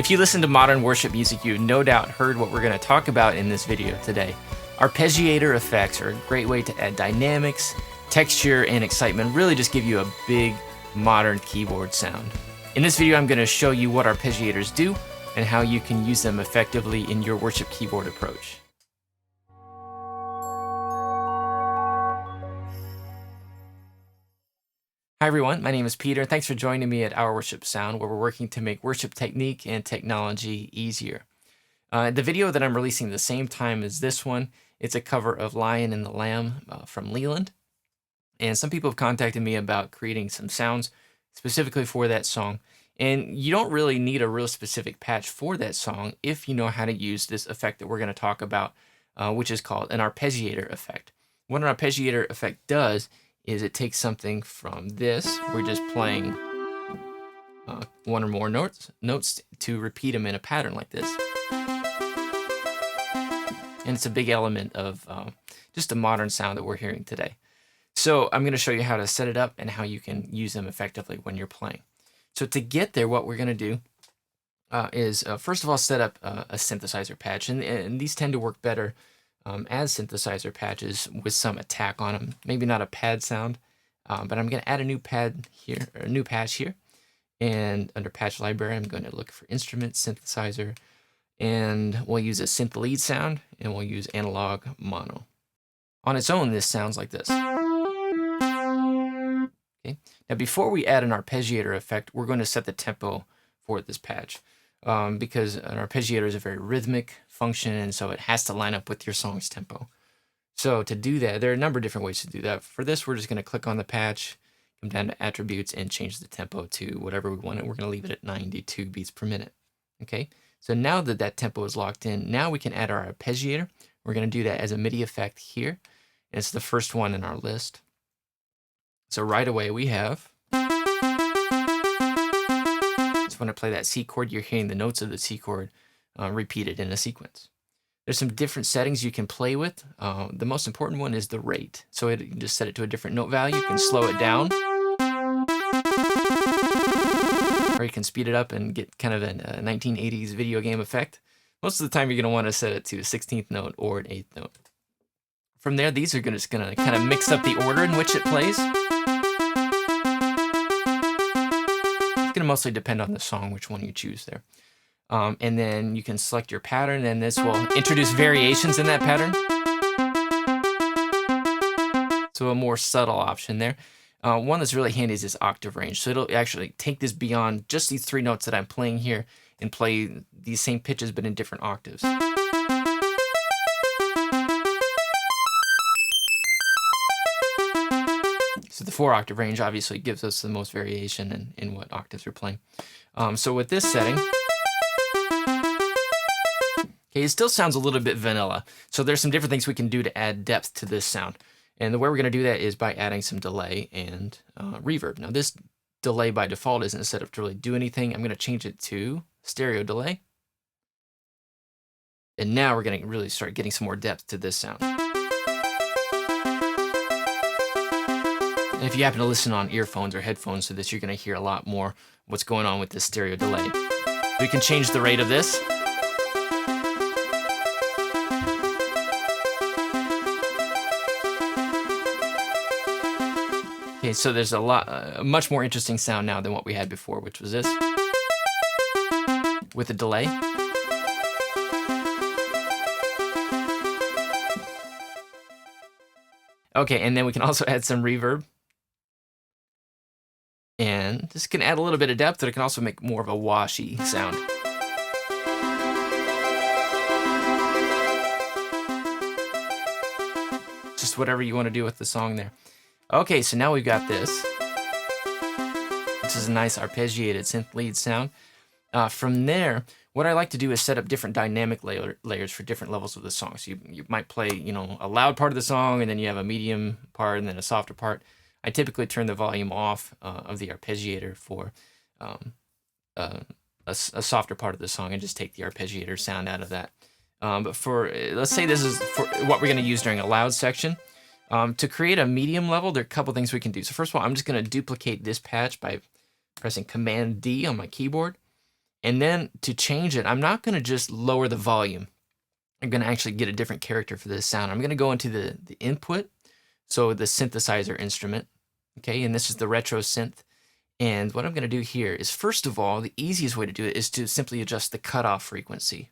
If you listen to modern worship music, you've no doubt heard what we're going to talk about in this video today. Arpeggiator effects are a great way to add dynamics, texture, and excitement, really just give you a big modern keyboard sound. In this video, I'm going to show you what arpeggiators do and how you can use them effectively in your worship keyboard approach. Hi everyone, my name is Peter. Thanks for joining me at OurWorshipSound, where we're working to make worship technique and technology easier. The video that I'm releasing at the same time as this one, it's a cover of Lion and the Lamb from Leland. And some people have contacted me about creating some sounds specifically for that song. And you don't really need a real specific patch for that song if you know how to use this effect that we're going to talk about, which is called an arpeggiator effect. What an arpeggiator effect does is it takes something from this, we're just playing one or more notes to repeat them in a pattern like this. And it's a big element of just a modern sound that we're hearing today. So I'm going to show you how to set it up and how you can use them effectively when you're playing. So to get there, what we're going to do is first of all set up a synthesizer patch, and these tend to work better as synthesizer patches with some attack on them. Maybe not a pad sound, but I'm going to add a new pad here, or a new patch here. And under patch library, I'm going to look for instrument synthesizer, and we'll use a synth lead sound, and we'll use analog mono. On its own, this sounds like this. Okay. Now, before we add an arpeggiator effect, we're going to set the tempo for this patch. Because an arpeggiator is a very rhythmic function, and so it has to line up with your song's tempo. So to do that, there are a number of different ways to do that. For this, we're just going to click on the patch, come down to attributes, and change the tempo to whatever we want, and we're going to leave it at 92 beats per minute. Okay, so now that that tempo is locked in, now we can add our arpeggiator. We're going to do that as a MIDI effect here, and it's the first one in our list. So right away we have, when I play that C chord, you're hearing the notes of the C chord repeated in a sequence. There's some different settings you can play with. The most important one is the rate. So you can just set it to a different note value. You can slow it down, or you can speed it up and get kind of a 1980s video game effect. Most of the time, you're going to want to set it to a 16th note or an 8th note. From there, these are just going to kind of mix up the order in which it plays. It's going to mostly depend on the song, which one you choose there. And then you can select your pattern, and this will introduce variations in that pattern. So a more subtle option there. One that's really handy is this octave range. So it'll actually take this beyond just these three notes that I'm playing here and play these same pitches but in different octaves. So the 4-octave range obviously gives us the most variation in what octaves we're playing. So with this setting, okay, it still sounds a little bit vanilla. So there's some different things we can do to add depth to this sound. And the way we're going to do that is by adding some delay and reverb. Now this delay by default isn't set up to really do anything. I'm going to change it to stereo delay. And now we're going to really start getting some more depth to this sound. And if you happen to listen on earphones or headphones to this, you're going to hear a lot more what's going on with this stereo delay. We can change the rate of this. Okay, so there's a much more interesting sound now than what we had before, which was this, with a delay. Okay, and then we can also add some reverb. And this can add a little bit of depth, but it can also make more of a washy sound. Just whatever you want to do with the song there. Okay, so now we've got this. This is a nice arpeggiated synth lead sound. From there, what I like to do is set up different dynamic layers for different levels of the song. So you might play, a loud part of the song, and then you have a medium part, and then a softer part. I typically turn the volume off of the arpeggiator for a softer part of the song and just take the arpeggiator sound out of that. But let's say this is for what we're going to use during a loud section. To create a medium level, there are a couple things we can do. So first of all, I'm just going to duplicate this patch by pressing Command D on my keyboard. And then to change it, I'm not going to just lower the volume. I'm going to actually get a different character for this sound. I'm going to go into the input, so the synthesizer instrument, okay, and this is the retro synth. And what I'm going to do here is, first of all, the easiest way to do it is to simply adjust the cutoff frequency.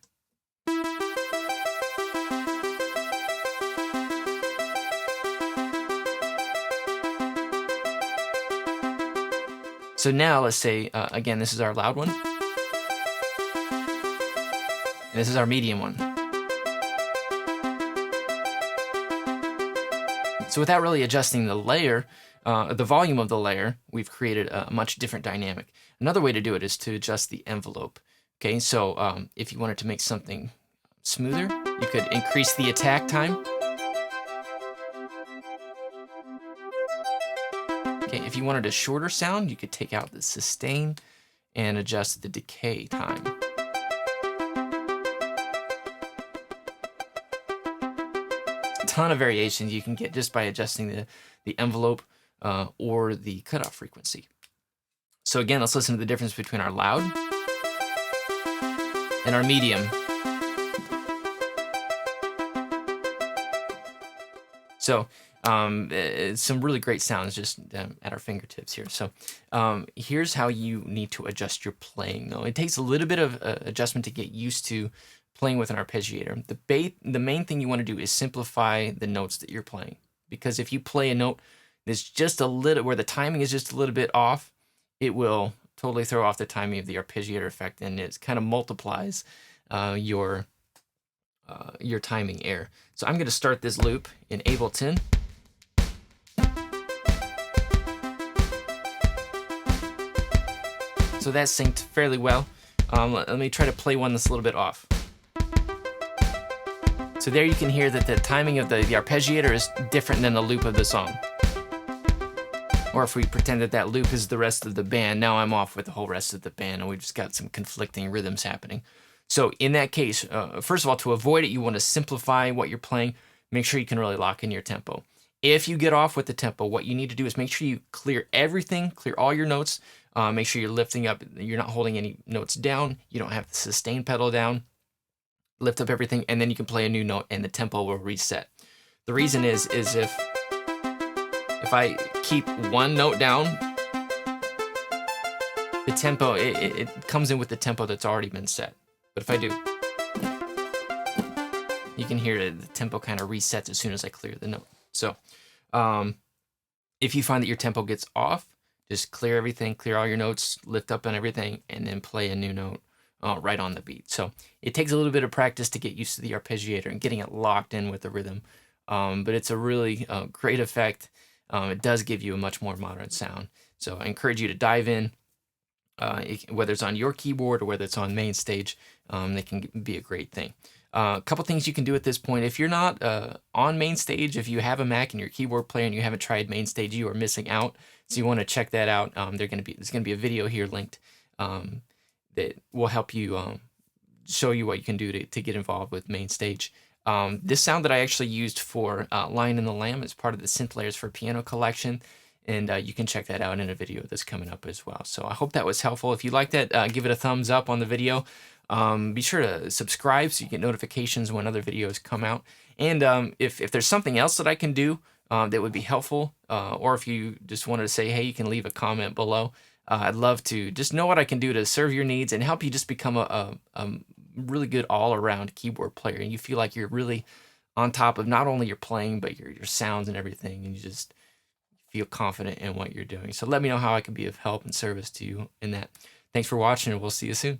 So now let's say, again, this is our loud one. And this is our medium one. So without really adjusting the layer, the volume of the layer, we've created a much different dynamic. Another way to do it is to adjust the envelope. Okay, so if you wanted to make something smoother, you could increase the attack time. Okay, if you wanted a shorter sound, you could take out the sustain and adjust the decay time. A ton of variations you can get just by adjusting the envelope or the cutoff frequency. So again, let's listen to the difference between our loud and our medium. So some really great sounds just at our fingertips here. So here's how you need to adjust your playing, though. It takes a little bit of adjustment to get used to playing with an arpeggiator. The main thing you want to do is simplify the notes that you're playing, because if you play a note that's just a little, where the timing is just a little bit off, it will totally throw off the timing of the arpeggiator effect, and it kind of multiplies your timing error. So I'm going to start this loop in Ableton. So that's synced fairly well. Let me try to play one that's a little bit off. So there you can hear that the timing of the arpeggiator is different than the loop of the song. Or if we pretend that that loop is the rest of the band, now I'm off with the whole rest of the band, and we've just got some conflicting rhythms happening. So in that case, first of all, to avoid it, you want to simplify what you're playing. Make sure you can really lock in your tempo. If you get off with the tempo, what you need to do is make sure you clear everything, clear all your notes. Make sure you're lifting up, you're not holding any notes down. You don't have the sustain pedal down. Lift up everything, and then you can play a new note, and the tempo will reset. The reason is if I keep one note down, the tempo, it comes in with the tempo that's already been set. But if I do, you can hear the tempo kind of resets as soon as I clear the note. So if you find that your tempo gets off, just clear everything, clear all your notes, lift up on everything, and then play a new note right on the beat. So it takes a little bit of practice to get used to the arpeggiator and getting it locked in with the rhythm. But it's a really great effect. It does give you a much more modern sound. So I encourage you to dive in, whether it's on your keyboard or whether it's on main stage. They can be a great thing. A couple things you can do at this point. If you're not on main stage, if you have a Mac and you're a keyboard player and you haven't tried main stage, you are missing out. So you want to check that out. There's going to be a video here linked that will help you show you what you can do to get involved with main stage. This sound that I actually used for Lion and the Lamb is part of the Synth Layers for Piano collection, and you can check that out in a video that's coming up as well. So I hope that was helpful. If you liked that, give it a thumbs up on the video. Be sure to subscribe so you get notifications when other videos come out. And if there's something else that I can do that would be helpful, or if you just wanted to say, hey, you can leave a comment below. I'd love to just know what I can do to serve your needs and help you just become a really good all-around keyboard player, and you feel like you're really on top of not only your playing but your sounds and everything, and you just feel confident in what you're doing. So let me know how I can be of help and service to you in that. Thanks for watching, and we'll see you soon.